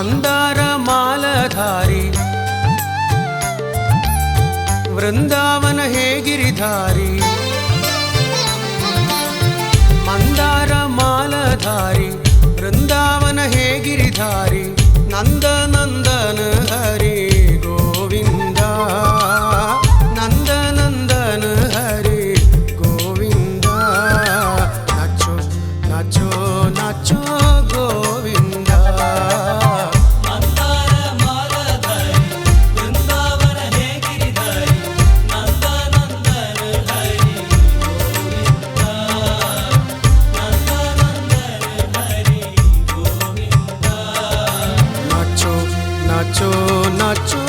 मंदार मालधारी वृंदावन हे गिरिधारी मंदार मालधारी वृंदावन हे गिरिधारी नंद नंदन हरि गोविंदा नंद नंदन हरि गोविंदा नाचो नाचो नाचो गोविंदा नाचो नाचो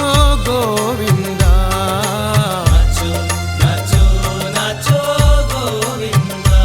गोविंदा नाचो नाचो नाचो गोविंदा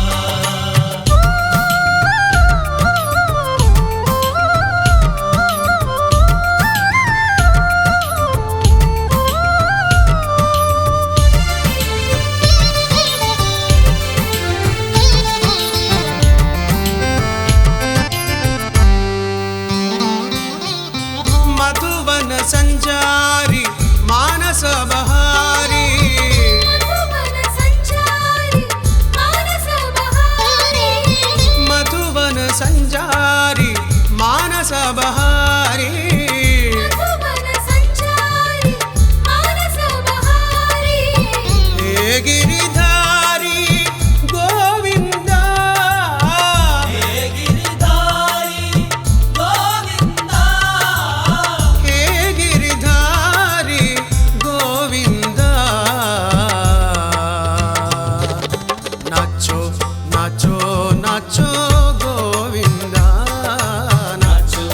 मधुवन संचारी मानस बहारी मधुवन संचारी मानस बहारी मधुवन संचारी मानस बहारी मधुवन संचारी मानस बहारी हे गिरिधारी गोविंदा हे गिरिधारी गोविंदा हे गिरिधारी गोविंदा नाचो नाचो नाचो गोविंदा नाचो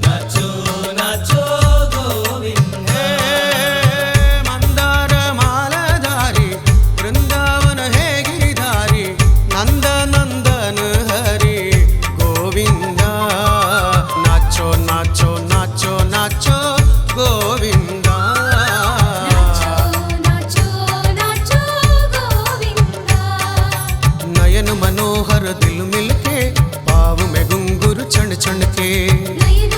नाचो नाचो गोविंदा हे मंदार मालधारी वृंदावन हे गिरिधारी नंद नंदन हरि गोविंदा नाचो नाचो नाचो नाचो गोविंदा नाचो नाचो नाचो गोविंदा नयन मनोहर दिल मिलके पाव में घुंघरू छन छन के नयन